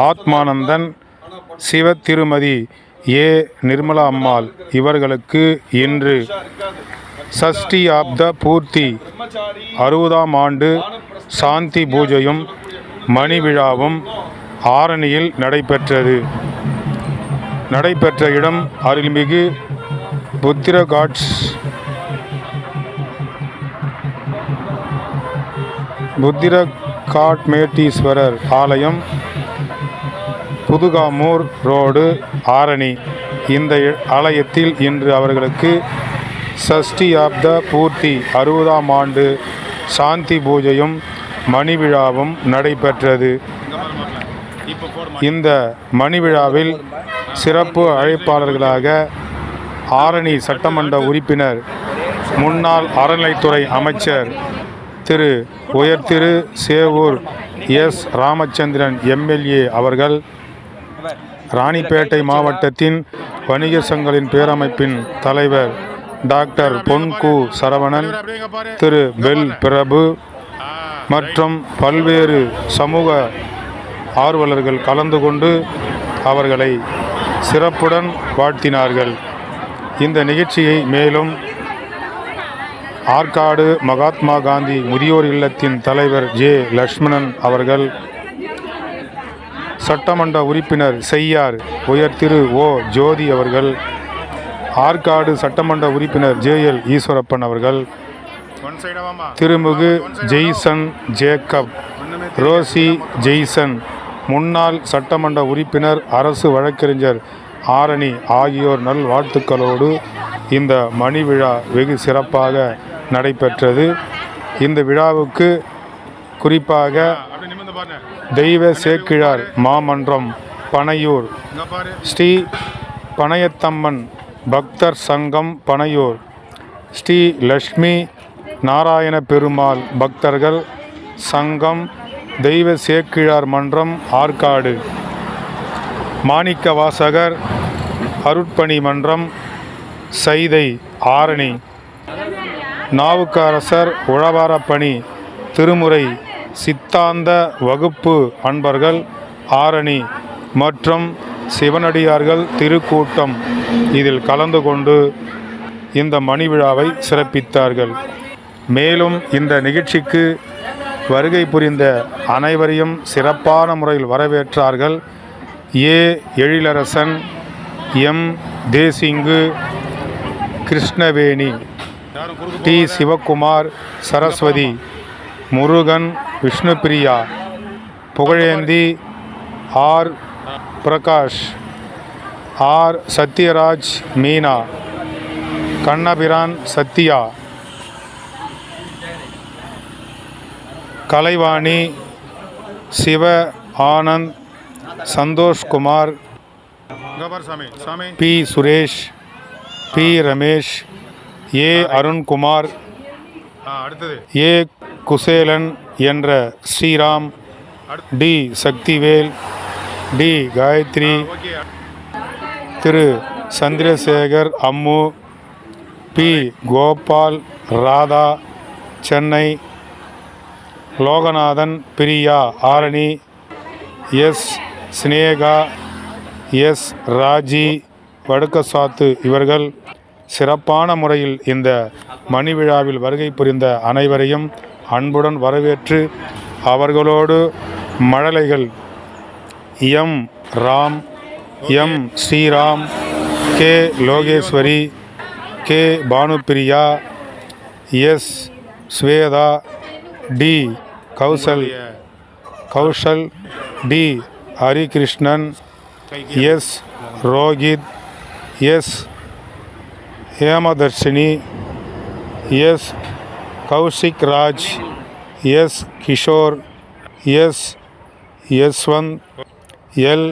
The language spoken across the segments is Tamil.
ஆத்மானந்தன், சிவ திருமதி ஏ. நிர்மலா அம்மாள் இவர்களுக்கு இன்று சஷ்டி ஆப்த பூர்த்தி 60ஆம் ஆண்டு சாந்தி பூஜையும் மணி விழாவும் ஆரணியில் நடைபெற்ற இடம் அருள்மிகு புத்திரகாட்மேட்டீஸ்வரர் ஆலயம், புதுகாமூர் ரோடு, ஆரணி. இந்த ஆலயத்தில் இன்று அவர்களுக்கு சஷ்டி ஆப்த பூர்த்தி 60ஆம் ஆண்டு சாந்தி பூஜையும் மணி விழாவும் நடைபெற்றது. இந்த மணி விழாவில் சிறப்பு அழைப்பாளர்களாக ஆரணி சட்டமன்ற உறுப்பினர், முன்னாள் அறநிலைத்துறை அமைச்சர் திரு சேவூர் எஸ். ராமச்சந்திரன் எம்எல்ஏ அவர்கள், ராணிப்பேட்டை மாவட்டத்தின் வணிகர் சங்கங்களின் பேரமைப்பின் தலைவர் டாக்டர் பொன்கு சரவணன், திரு பெல் பிரபு மற்றும் பல்வேறு சமூக ஆர்வலர்கள் கலந்து கொண்டு அவர்களை சிறப்புடன் வாழ்த்தினார்கள். இந்த நிகழ்ச்சியை மேலும் ஆற்காடு மகாத்மா காந்தி முதியோர் இல்லத்தின் தலைவர் ஜே. லட்சுமணன் அவர்கள், சட்டமன்ற உறுப்பினர் செய்யார் உயர் திரு ஓ. ஜோதி அவர்கள், ஆற்காடு சட்டமன்ற உறுப்பினர் ஜே.எல். ஈஸ்வரப்பன் அவர்கள், திருமிகு ஜெய்சன் ஜேக்கப், ரோசி ஜெய்சன், முன்னாள் சட்டமன்ற உறுப்பினர், அரசு வழக்கறிஞர் ஆரணி ஆகியோர் நல்வாழ்த்துக்களோடு இந்த மணி விழா வெகு சிறப்பாக நடைபெற்றது. இந்த விழாவுக்கு குறிப்பாக தெய்வ சேக்கிழார் மாமன்றம் பனையூர், ஸ்ரீ பனையத்தம்மன் பக்தர் சங்கம் பனையூர், ஸ்ரீ லட்சுமி நாராயண பெருமாள் பக்தர்கள் சங்கம், தெய்வ சேக்கிழார் மன்றம் ஆற்காடு, மாணிக்க வாசகர் அருட்பணி மன்றம் சைதை ஆரணி, நாவுக்கரசர் உழவாரப்பணி திருமுறை சித்தாந்த வகுப்பு அன்பர்கள் ஆரணி மற்றும் சிவனடியார்கள் திருக்கூட்டம் இதில் கலந்து கொண்டு இந்த மணி விழாவை சிறப்பித்தார்கள். மேலும் இந்த நிகழ்ச்சிக்கு வருகை புரிந்த அனைவரையும் சிறப்பான முறையில் வரவேற்றார்கள். ஏ. எழிலரசன், எம். தேசிங்கு, கிருஷ்ணவேணி, டி. சிவகுமார், சரஸ்வதி, முருகன், விஷ்ணுபிரியா, புகழேந்தி, ஆர். பிரகாஷ், ஆர். சத்யராஜ், மீனா, கண்ணபிரான், சத்யா, கலைவாணி, சிவ ஆனந்த், சந்தோஷ்குமார், பி. சுரேஷ், பி. ரமேஷ், ஏ. அருண்குமார், ஏ. குசேலன் என்ற ஸ்ரீராம், டி. சக்திவேல், டி. காயத்ரி, திரு சந்திரசேகர் அம்மு, பி. கோபால், ராதா சென்னை, லோகநாதன், பிரியா ஆரணி, எஸ். ஸ்னேகா, எஸ். ராஜி, வடுக்கசாத்து இவர்கள் சிறப்பான முறையில் இந்த மணி விழாவில் வருகை புரிந்த அனைவரையும் அன்புடன் வரவேற்று அவர்களோடு மழலைகள் எம். ராம், எம். ஸ்ரீராம், கே. லோகேஸ்வரி, கே. பானுப்பிரியா, எஸ். ஸ்வேதா, டி. கௌஷல், டி. ஹரிகிருஷ்ணன், எஸ். ரோஹித், எஸ். ஹேமதர்ஷினி, எஸ். கௌஷிக் ராஜ், எஸ். கிஷோர், எஸ். யஸ்வந்த், எல்.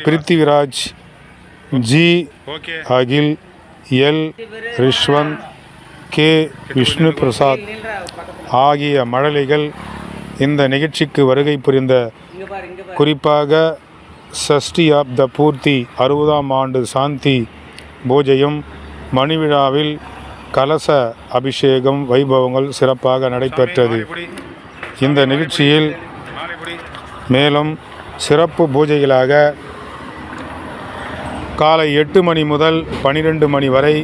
பிருத்திவிராஜ், ஜி. அகில், எல். ரிஷ்வந்த், கே. விஷ்ணு பிரசாத் ஆகிய மழலைகள் இந்த நிகழ்ச்சிக்கு வருகை புரிந்த, குறிப்பாக சஷ்டி ஆப்த பூர்த்தி 60ஆம் ஆண்டு சாந்தி பூஜையும் மணி விழாவில் கலச அபிஷேகம் வைபவங்கள் சிறப்பாக நடைபெற்றது. இந்த நிகழ்ச்சியில் மேலும் சிறப்பு பூஜைகளாக காலை 8 மணி முதல் 12 மணி வரை